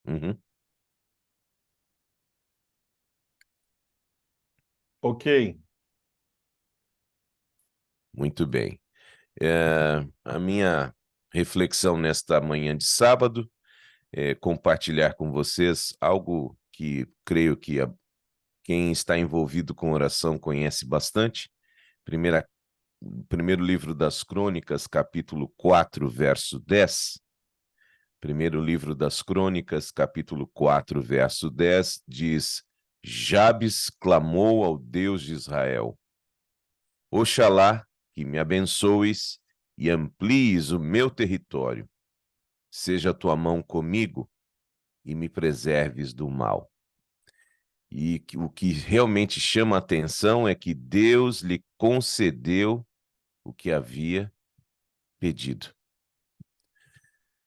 Uhum. Ok. Muito bem. A minha reflexão nesta manhã de sábado é compartilhar com vocês algo que creio que quem está envolvido com oração conhece bastante. Primeira, Primeiro livro das Crônicas, capítulo 4, verso 10. Primeiro livro das Crônicas, capítulo 4, verso 10, diz: Jabes clamou ao Deus de Israel: Oxalá que me abençoes e amplies o meu território. Seja a tua mão comigo e me preserves do mal. E o que realmente chama a atenção é que Deus lhe concedeu o que havia pedido.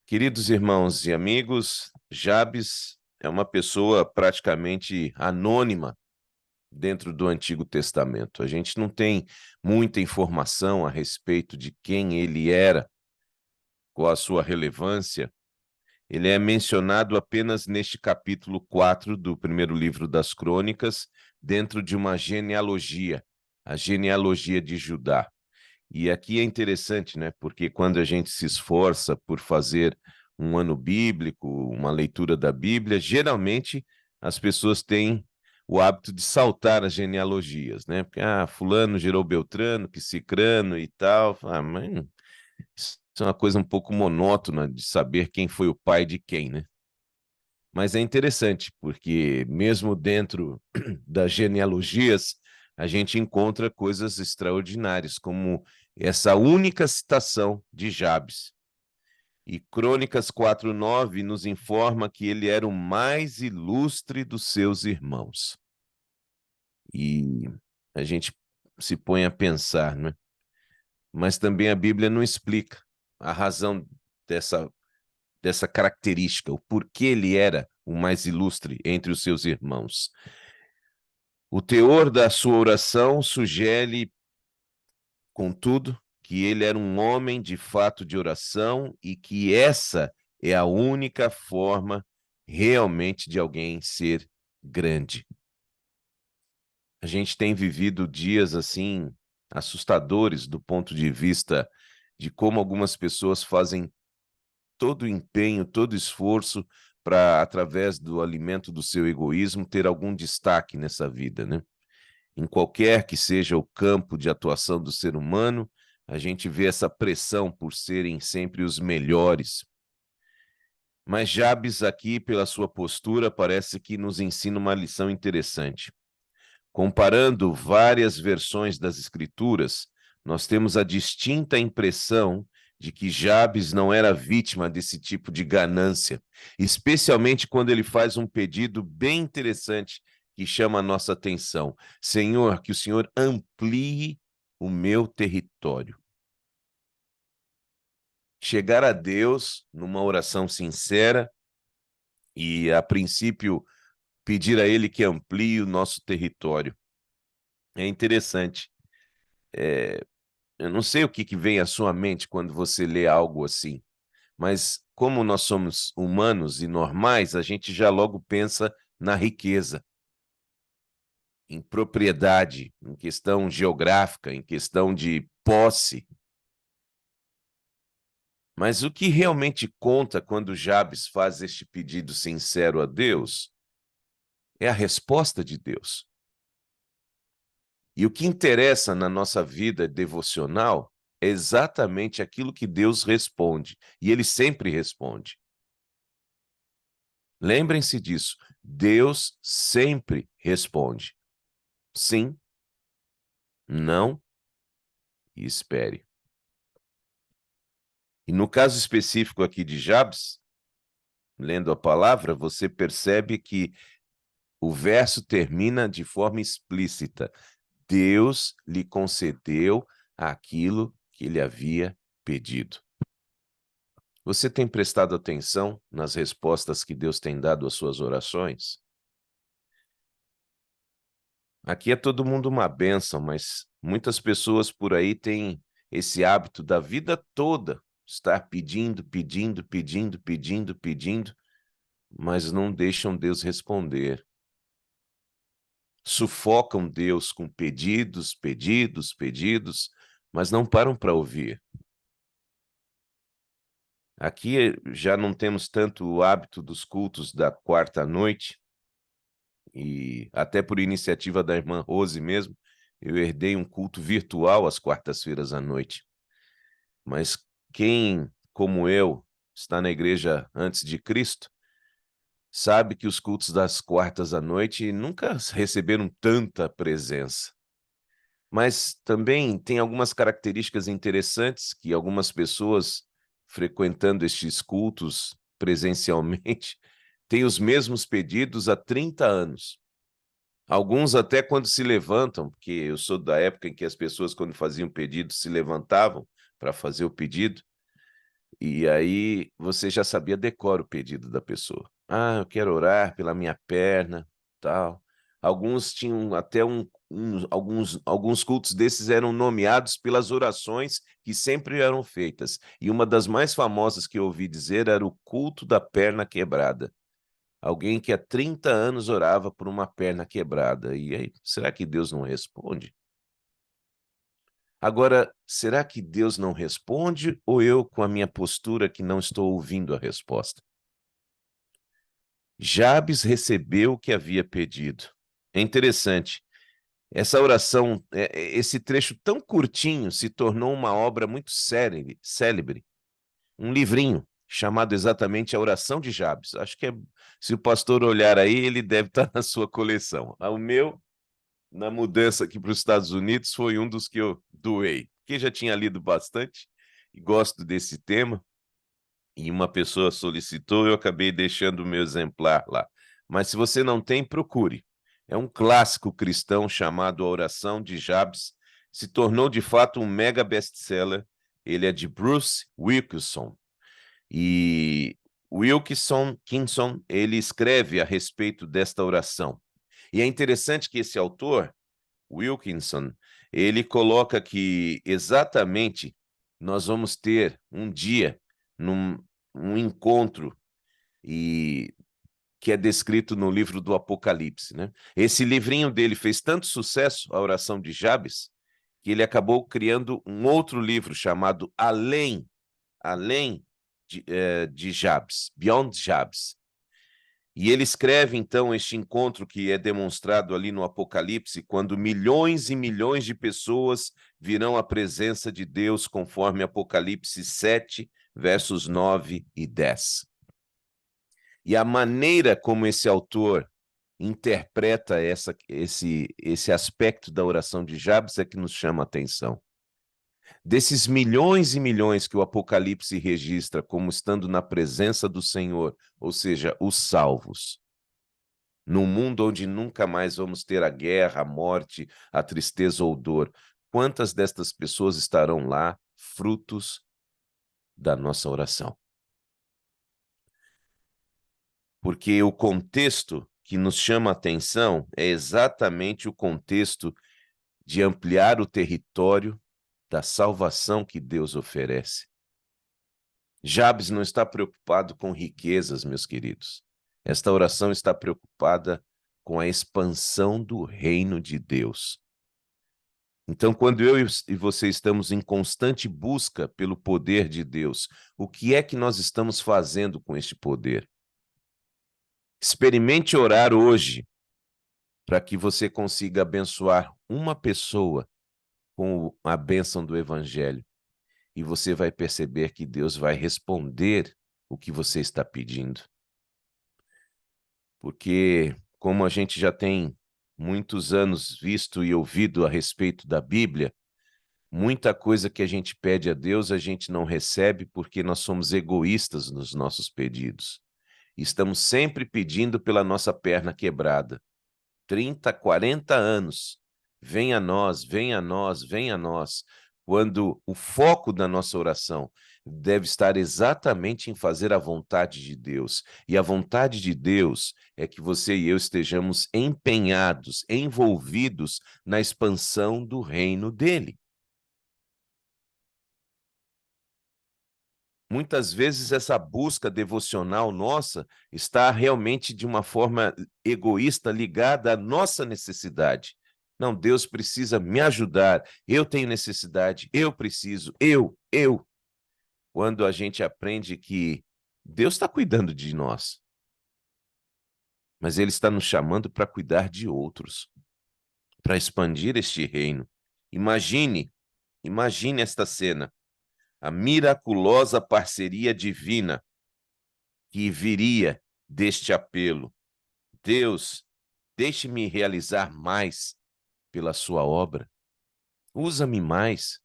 Queridos irmãos e amigos, Jabes é uma pessoa praticamente anônima dentro do Antigo Testamento. A gente não tem muita informação a respeito de quem ele era, qual a sua relevância. Ele é mencionado apenas neste capítulo 4 do primeiro livro das Crônicas, dentro de uma genealogia, a genealogia de Judá. E aqui é interessante, né? Porque quando a gente se esforça por fazer um ano bíblico, uma leitura da Bíblia, geralmente as pessoas têm o hábito de saltar as genealogias, né? Porque, fulano gerou Beltrano, que Cicrano e tal. Mas isso é uma coisa um pouco monótona de saber quem foi o pai de quem, né? Mas é interessante, porque mesmo dentro das genealogias, a gente encontra coisas extraordinárias, como essa única citação de Jabes. E Crônicas 4:9 nos informa que ele era o mais ilustre dos seus irmãos. E a gente se põe a pensar, né? Mas também a Bíblia não explica a razão dessa característica, o porquê ele era o mais ilustre entre os seus irmãos. O teor da sua oração sugere, contudo, que ele era um homem de fato de oração e que essa é a única forma realmente de alguém ser grande. A gente tem vivido dias assim assustadores do ponto de vista de como algumas pessoas fazem todo o empenho, todo o esforço para, através do alimento do seu egoísmo, ter algum destaque nessa vida, né? Em qualquer que seja o campo de atuação do ser humano, a gente vê essa pressão por serem sempre os melhores. Mas Jabes aqui, pela sua postura, parece que nos ensina uma lição interessante. Comparando várias versões das Escrituras, nós temos a distinta impressão de que Jabes não era vítima desse tipo de ganância, especialmente quando ele faz um pedido bem interessante que chama a nossa atenção. Senhor, que o Senhor amplie o meu território. Chegar a Deus numa oração sincera e, a princípio, pedir a Ele que amplie o nosso território. É interessante. Eu não sei o que vem à sua mente quando você lê algo assim, mas como nós somos humanos e normais, a gente já logo pensa na riqueza, em propriedade, em questão geográfica, em questão de posse. Mas o que realmente conta quando Jabes faz este pedido sincero a Deus é a resposta de Deus. E o que interessa na nossa vida devocional é exatamente aquilo que Deus responde, e Ele sempre responde. Lembrem-se disso, Deus sempre responde. Sim, não e espere. E no caso específico aqui de Jabes, lendo a palavra, você percebe que o verso termina de forma explícita. Deus lhe concedeu aquilo que ele havia pedido. Você tem prestado atenção nas respostas que Deus tem dado às suas orações? Aqui é todo mundo uma bênção, mas muitas pessoas por aí têm esse hábito da vida toda estar pedindo, pedindo, pedindo, pedindo, pedindo, mas não deixam Deus responder. Sufocam Deus com pedidos, pedidos, pedidos, mas não param para ouvir. Aqui já não temos tanto o hábito dos cultos da quarta noite, e até por iniciativa da irmã Rose mesmo, eu herdei um culto virtual às quartas-feiras à noite. Mas quem, como eu, está na igreja antes de Cristo, sabe que os cultos das quartas à noite nunca receberam tanta presença. Mas também tem algumas características interessantes que algumas pessoas frequentando estes cultos presencialmente têm os mesmos pedidos há 30 anos. Alguns até quando se levantam, porque eu sou da época em que as pessoas, quando faziam pedido, se levantavam para fazer o pedido, e aí você já sabia decora o pedido da pessoa. Ah, eu quero orar pela minha perna, tal. Alguns tinham até alguns cultos desses eram nomeados pelas orações que sempre eram feitas. E uma das mais famosas que eu ouvi dizer era o culto da perna quebrada. Alguém que há 30 anos orava por uma perna quebrada. E aí, será que Deus não responde? Agora, será que Deus não responde ou eu, com a minha postura, que não estou ouvindo a resposta? Jabes recebeu o que havia pedido. É interessante. Essa oração, esse trecho tão curtinho, se tornou uma obra muito célebre, um livrinho chamado exatamente A Oração de Jabes. Acho que se o pastor olhar aí, ele deve estar na sua coleção. O meu, na mudança aqui para os Estados Unidos, foi um dos que eu doei, porque já tinha lido bastante e gosto desse tema, e uma pessoa solicitou, eu acabei deixando o meu exemplar lá. Mas se você não tem, procure. É um clássico cristão chamado A Oração de Jabes, se tornou de fato um mega best-seller. Ele é de Bruce Wilkinson. E Kinson, ele escreve a respeito desta oração. E é interessante que esse autor, Wilkinson, ele coloca que exatamente nós vamos ter um dia, um encontro, e que é descrito no livro do Apocalipse, né? Esse livrinho dele fez tanto sucesso, a oração de Jabes, que ele acabou criando um outro livro chamado Além de Jabes, Beyond Jabes. E ele escreve, então, este encontro que é demonstrado ali no Apocalipse, quando milhões e milhões de pessoas virão à presença de Deus, conforme Apocalipse 7, versos 9 e 10. E a maneira como esse autor interpreta esse aspecto da oração de Jabes é que nos chama a atenção. Desses milhões e milhões que o Apocalipse registra como estando na presença do Senhor, ou seja, os salvos, num mundo onde nunca mais vamos ter a guerra, a morte, a tristeza ou dor, quantas destas pessoas estarão lá, frutos da nossa oração? Porque o contexto que nos chama a atenção é exatamente o contexto de ampliar o território da salvação que Deus oferece. Jabes não está preocupado com riquezas, meus queridos. Esta oração está preocupada com a expansão do reino de Deus. Então, quando eu e você estamos em constante busca pelo poder de Deus, o que é que nós estamos fazendo com este poder? Experimente orar hoje para que você consiga abençoar uma pessoa com a bênção do Evangelho. E você vai perceber que Deus vai responder o que você está pedindo. Porque, como a gente já tem muitos anos visto e ouvido a respeito da Bíblia, muita coisa que a gente pede a Deus a gente não recebe porque nós somos egoístas nos nossos pedidos. Estamos sempre pedindo pela nossa perna quebrada. 30, 40 anos. Venha a nós, venha a nós, venha a nós. Quando o foco da nossa oração deve estar exatamente em fazer a vontade de Deus. E a vontade de Deus é que você e eu estejamos empenhados, envolvidos na expansão do reino dele. Muitas vezes essa busca devocional nossa está realmente de uma forma egoísta ligada à nossa necessidade. Não, Deus precisa me ajudar, eu tenho necessidade, eu preciso, eu. Quando a gente aprende que Deus está cuidando de nós, mas Ele está nos chamando para cuidar de outros, para expandir este reino. Imagine esta cena, a miraculosa parceria divina que viria deste apelo. Deus, deixe-me realizar mais pela sua obra. Usa-me mais.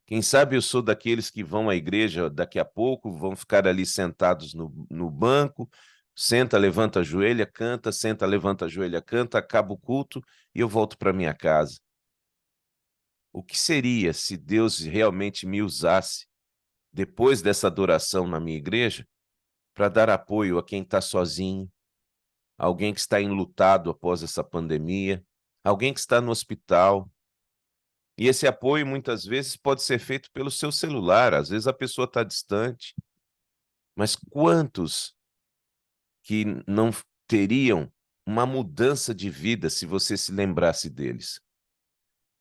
Quem sabe eu sou daqueles que vão à igreja daqui a pouco, vão ficar ali sentados no banco, senta, levanta, ajoelha, canta, senta, levanta, ajoelha, canta, acaba o culto e eu volto para minha casa. O que seria se Deus realmente me usasse depois dessa adoração na minha igreja para dar apoio a quem está sozinho, alguém que está enlutado após essa pandemia, alguém que está no hospital. E esse apoio muitas vezes pode ser feito pelo seu celular, às vezes a pessoa está distante, mas quantos que não teriam uma mudança de vida se você se lembrasse deles?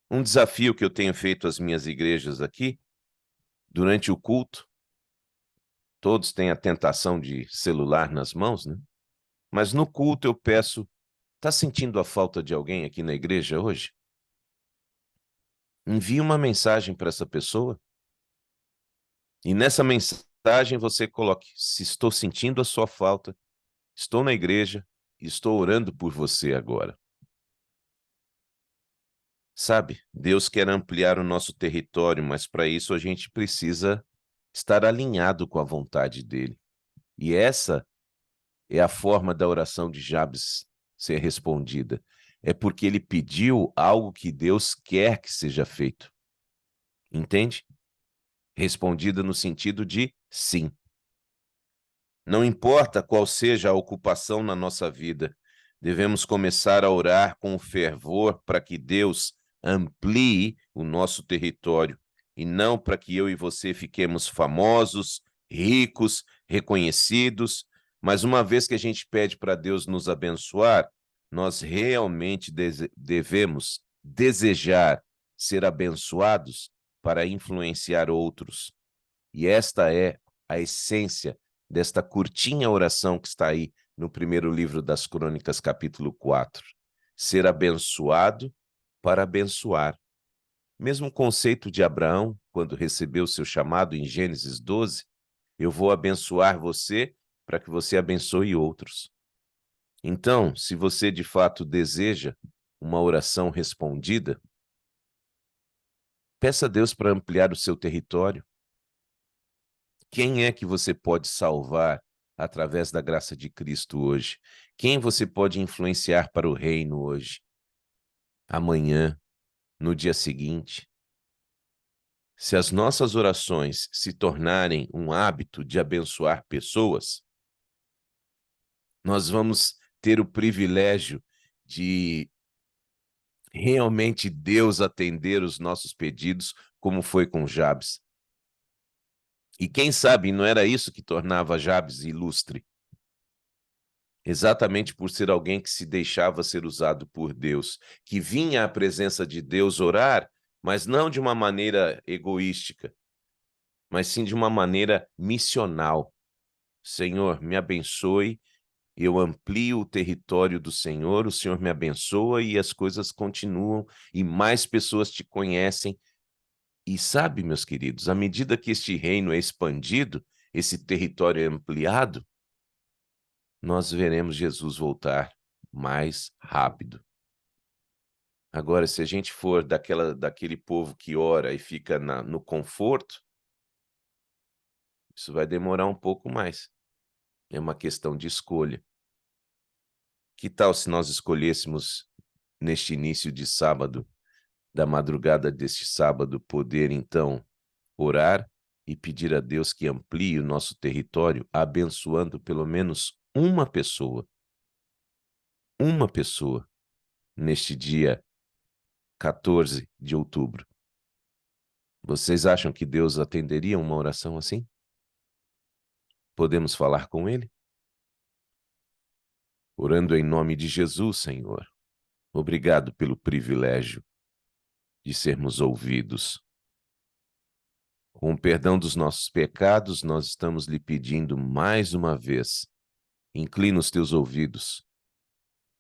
Um desafio que eu tenho feito às minhas igrejas aqui, durante o culto, todos têm a tentação de celular nas mãos, né? Mas no culto eu peço, está sentindo a falta de alguém aqui na igreja hoje? Envie uma mensagem para essa pessoa e nessa mensagem você coloque: se estou sentindo a sua falta, estou na igreja e estou orando por você agora. Sabe, Deus quer ampliar o nosso território, mas para isso a gente precisa estar alinhado com a vontade dele. E essa é a forma da oração de Jabes ser respondida. É porque ele pediu algo que Deus quer que seja feito. Entende? Respondida no sentido de sim. Não importa qual seja a ocupação na nossa vida, devemos começar a orar com fervor para que Deus amplie o nosso território e não para que eu e você fiquemos famosos, ricos, reconhecidos, mas uma vez que a gente pede para Deus nos abençoar, nós realmente devemos desejar ser abençoados para influenciar outros. E esta é a essência desta curtinha oração que está aí no primeiro livro das Crônicas, capítulo 4. Ser abençoado para abençoar. Mesmo conceito de Abraão, quando recebeu seu chamado em Gênesis 12, eu vou abençoar você para que você abençoe outros. Então, se você de fato deseja uma oração respondida, peça a Deus para ampliar o seu território. Quem é que você pode salvar através da graça de Cristo hoje? Quem você pode influenciar para o reino hoje? Amanhã, no dia seguinte? Se as nossas orações se tornarem um hábito de abençoar pessoas, nós vamos ter o privilégio de realmente Deus atender os nossos pedidos, como foi com Jabes. E quem sabe não era isso que tornava Jabes ilustre? Exatamente por ser alguém que se deixava ser usado por Deus, que vinha à presença de Deus orar, mas não de uma maneira egoística, mas sim de uma maneira missional. Senhor, me abençoe, eu amplio o território do Senhor, o Senhor me abençoa e as coisas continuam e mais pessoas te conhecem. E sabe, meus queridos, à medida que este reino é expandido, esse território é ampliado, nós veremos Jesus voltar mais rápido. Agora, se a gente for daquele povo que ora e fica no conforto, isso vai demorar um pouco mais. É uma questão de escolha. Que tal se nós escolhêssemos, neste início de sábado, da madrugada deste sábado, poder, então, orar e pedir a Deus que amplie o nosso território, abençoando pelo menos uma pessoa, neste dia 14 de outubro. Vocês acham que Deus atenderia uma oração assim? Podemos falar com Ele? Orando em nome de Jesus, Senhor. Obrigado pelo privilégio de sermos ouvidos. Com o perdão dos nossos pecados, nós estamos lhe pedindo mais uma vez, inclina os teus ouvidos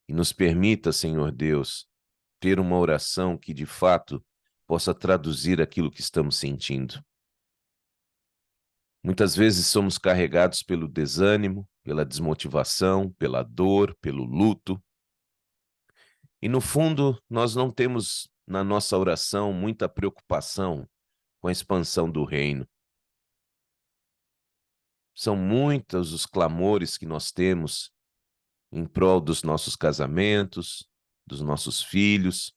e nos permita, Senhor Deus, ter uma oração que de fato possa traduzir aquilo que estamos sentindo. Muitas vezes somos carregados pelo desânimo, pela desmotivação, pela dor, pelo luto. E no fundo, nós não temos na nossa oração muita preocupação com a expansão do reino. São muitos os clamores que nós temos em prol dos nossos casamentos, dos nossos filhos,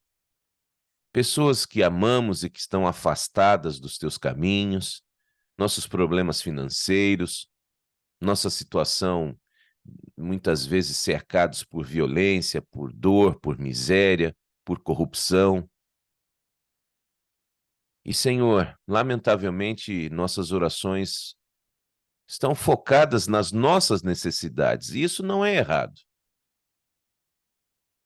pessoas que amamos e que estão afastadas dos teus caminhos, nossos problemas financeiros, nossa situação muitas vezes cercados por violência, por dor, por miséria, por corrupção. E, Senhor, lamentavelmente, nossas orações estão focadas nas nossas necessidades, e isso não é errado.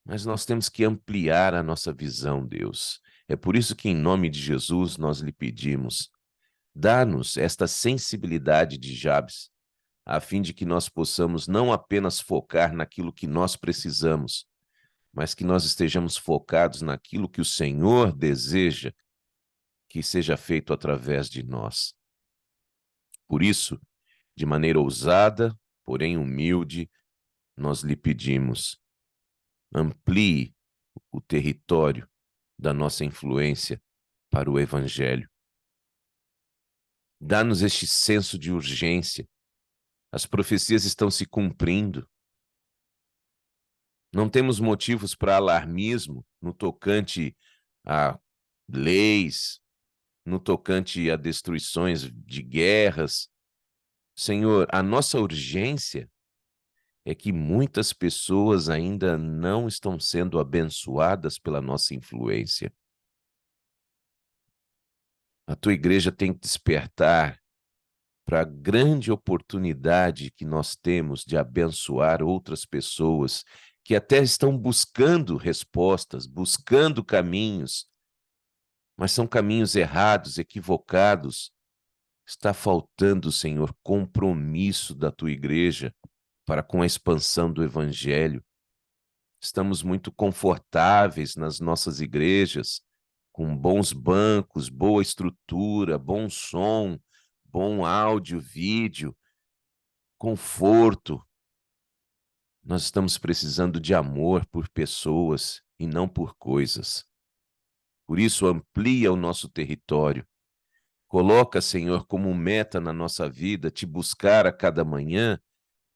Mas nós temos que ampliar a nossa visão, Deus. É por isso que, em nome de Jesus, nós lhe pedimos, dá-nos esta sensibilidade de Jabes, a fim de que nós possamos não apenas focar naquilo que nós precisamos, mas que nós estejamos focados naquilo que o Senhor deseja que seja feito através de nós. Por isso, de maneira ousada, porém humilde, nós lhe pedimos, amplie o território da nossa influência para o Evangelho. Dá-nos este senso de urgência. As profecias estão se cumprindo. Não temos motivos para alarmismo no tocante a leis, no tocante a destruições de guerras. Senhor, a nossa urgência é que muitas pessoas ainda não estão sendo abençoadas pela nossa influência. A tua igreja tem que despertar para a grande oportunidade que nós temos de abençoar outras pessoas que até estão buscando respostas, buscando caminhos, mas são caminhos errados, equivocados. Está faltando, Senhor, compromisso da tua igreja para com a expansão do Evangelho. Estamos muito confortáveis nas nossas igrejas, com bons bancos, boa estrutura, bom som, bom áudio, vídeo, conforto. Nós estamos precisando de amor por pessoas e não por coisas. Por isso, amplia o nosso território. Coloca, Senhor, como meta na nossa vida te buscar a cada manhã,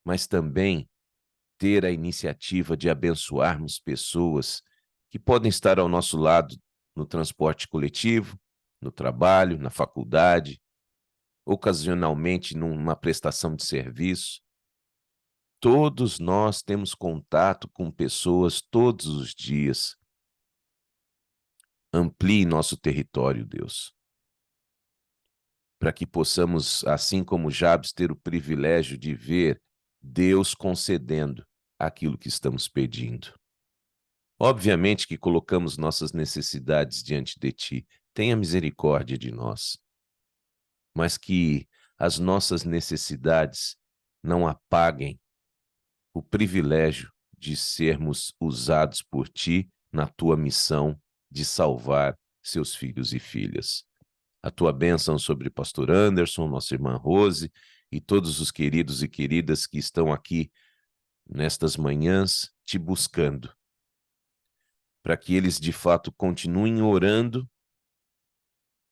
mas também ter a iniciativa de abençoarmos pessoas que podem estar ao nosso lado no transporte coletivo, no trabalho, na faculdade, ocasionalmente numa prestação de serviço. Todos nós temos contato com pessoas todos os dias. Amplie nosso território, Deus, para que possamos, assim como Jabes, ter o privilégio de ver Deus concedendo aquilo que estamos pedindo. Obviamente que colocamos nossas necessidades diante de Ti. Tenha misericórdia de nós. Mas que as nossas necessidades não apaguem o privilégio de sermos usados por Ti na Tua missão de salvar seus filhos e filhas. A Tua bênção sobre o pastor Anderson, nossa irmã Rose e todos os queridos e queridas que estão aqui nestas manhãs Te buscando, para que eles de fato continuem orando,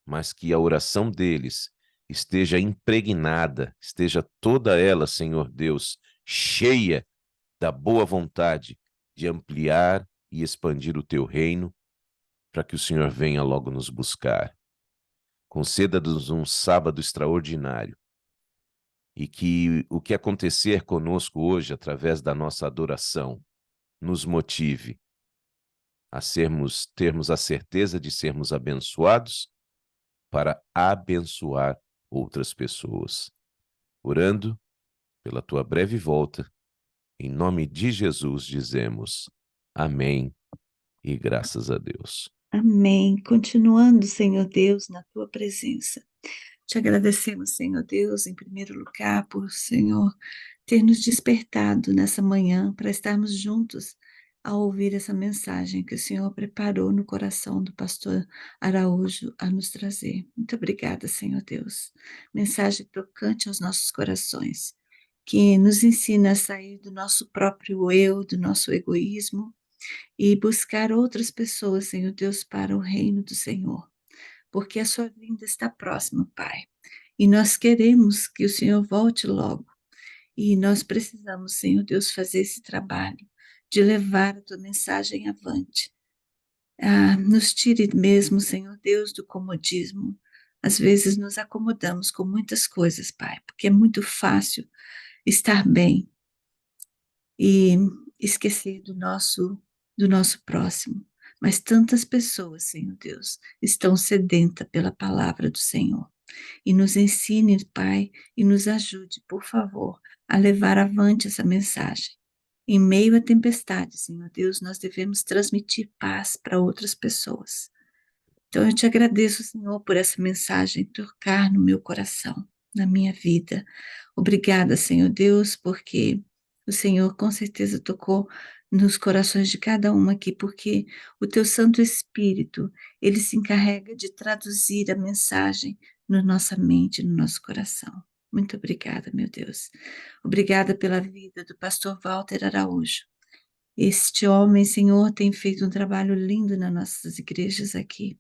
mas que a oração deles esteja impregnada, esteja toda ela, Senhor Deus, cheia da boa vontade de ampliar e expandir o teu reino, para que o Senhor venha logo nos buscar. Conceda-nos um sábado extraordinário e que o que acontecer conosco hoje, através da nossa adoração, nos motive a termos a certeza de sermos abençoados para abençoar outras pessoas. Orando pela tua breve volta. Em nome de Jesus dizemos amém e graças a Deus. Amém. Continuando, Senhor Deus, na tua presença. Te agradecemos, Senhor Deus, em primeiro lugar, por, Senhor, ter nos despertado nessa manhã para estarmos juntos a ouvir essa mensagem que o Senhor preparou no coração do pastor Araújo a nos trazer. Muito obrigada, Senhor Deus. Mensagem tocante aos nossos corações, que nos ensina a sair do nosso próprio eu, do nosso egoísmo e buscar outras pessoas, Senhor Deus, para o reino do Senhor, porque a sua vinda está próxima, Pai. E nós queremos que o Senhor volte logo. E nós precisamos, Senhor Deus, fazer esse trabalho de levar a tua mensagem avante. Nos tire mesmo, Senhor Deus, do comodismo. Às vezes nos acomodamos com muitas coisas, Pai, porque é muito fácil estar bem e esquecer do nosso próximo. Mas tantas pessoas, Senhor Deus, estão sedentas pela palavra do Senhor. E nos ensine, Pai, e nos ajude, por favor, a levar avante essa mensagem. Em meio à tempestade, Senhor Deus, nós devemos transmitir paz para outras pessoas. Então eu te agradeço, Senhor, por essa mensagem tocar no meu coração, na minha vida. Obrigada, Senhor Deus, porque o Senhor com certeza tocou nos corações de cada um aqui, porque o teu Santo Espírito, ele se encarrega de traduzir a mensagem na nossa mente, no nosso coração. Muito obrigada, meu Deus. Obrigada pela vida do pastor Walter Araújo. Este homem, Senhor, tem feito um trabalho lindo nas nossas igrejas aqui.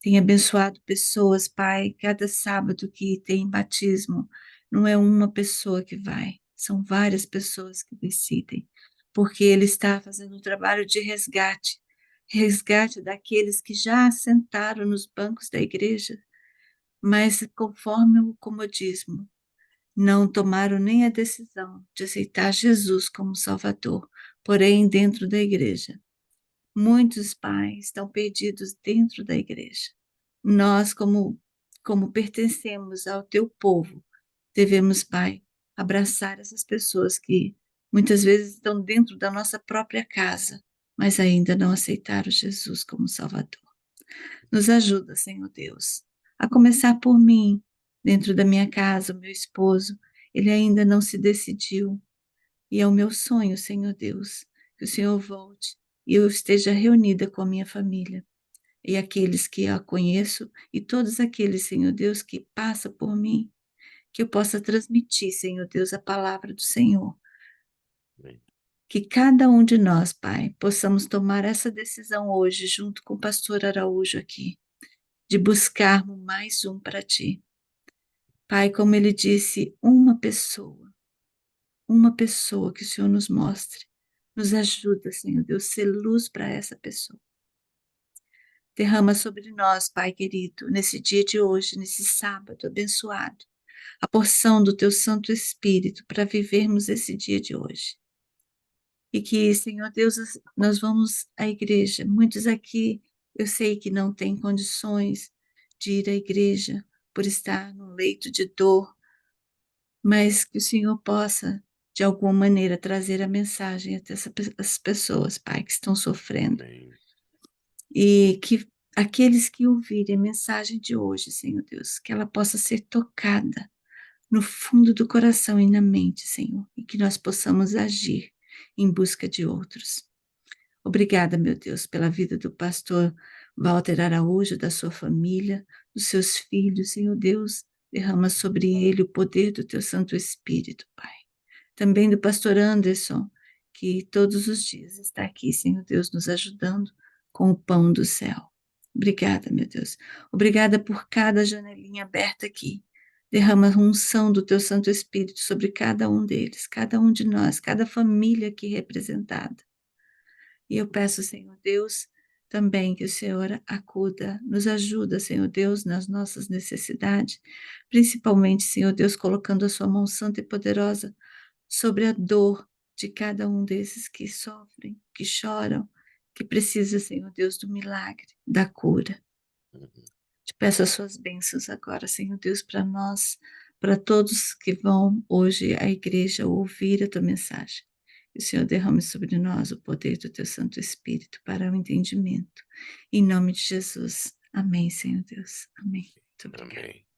Tem abençoado pessoas, Pai, cada sábado que tem batismo, não é uma pessoa que vai, são várias pessoas que decidem, porque Ele está fazendo um trabalho de resgate, resgate daqueles que já assentaram nos bancos da igreja, mas conforme o comodismo, não tomaram nem a decisão de aceitar Jesus como Salvador, porém dentro da igreja. Muitos pais estão perdidos dentro da igreja. Nós, como pertencemos ao teu povo, devemos, Pai, abraçar essas pessoas que muitas vezes estão dentro da nossa própria casa, mas ainda não aceitaram Jesus como Salvador. Nos ajuda, Senhor Deus, a começar por mim, dentro da minha casa, o meu esposo, ele ainda não se decidiu, e é o meu sonho, Senhor Deus, que o Senhor volte e eu esteja reunida com a minha família e aqueles que a conheço e todos aqueles, Senhor Deus, que passa por mim, que eu possa transmitir, Senhor Deus, a palavra do Senhor. Amém. Que cada um de nós, Pai, possamos tomar essa decisão hoje, junto com o pastor Araújo aqui, de buscarmos mais um para ti. Pai, como ele disse, uma pessoa que o Senhor nos mostre. Nos ajuda, Senhor Deus, ser luz para essa pessoa. Derrama sobre nós, Pai querido, nesse dia de hoje, nesse sábado abençoado, a porção do Teu Santo Espírito para vivermos esse dia de hoje. E que, Senhor Deus, nós vamos à igreja. Muitos aqui eu sei que não têm condições de ir à igreja por estar num leito de dor, mas que o Senhor possa, de alguma maneira, trazer a mensagem até essas pessoas, Pai, que estão sofrendo. Amém. E que aqueles que ouvirem a mensagem de hoje, Senhor Deus, que ela possa ser tocada no fundo do coração e na mente, Senhor, e que nós possamos agir em busca de outros. Obrigada, meu Deus, pela vida do pastor Walter Araújo, da sua família, dos seus filhos, Senhor Deus, derrama sobre ele o poder do teu Santo Espírito, Pai. Também do pastor Anderson, que todos os dias está aqui, Senhor Deus, nos ajudando com o pão do céu. Obrigada, meu Deus. Obrigada por cada janelinha aberta aqui. Derrama a unção do teu Santo Espírito sobre cada um deles, cada um de nós, cada família aqui representada. E eu peço, Senhor Deus, também que o Senhor acuda, nos ajuda, Senhor Deus, nas nossas necessidades, principalmente, Senhor Deus, colocando a sua mão santa e poderosa sobre a dor de cada um desses que sofrem, que choram, que precisa, Senhor Deus, do milagre, da cura. Uhum. Te peço as suas bênçãos agora, Senhor Deus, para nós, para todos que vão hoje à igreja ouvir a tua mensagem. Que o Senhor derrame sobre nós o poder do teu Santo Espírito para o entendimento. Em nome de Jesus. Amém, Senhor Deus. Amém. Muito obrigada. Amém.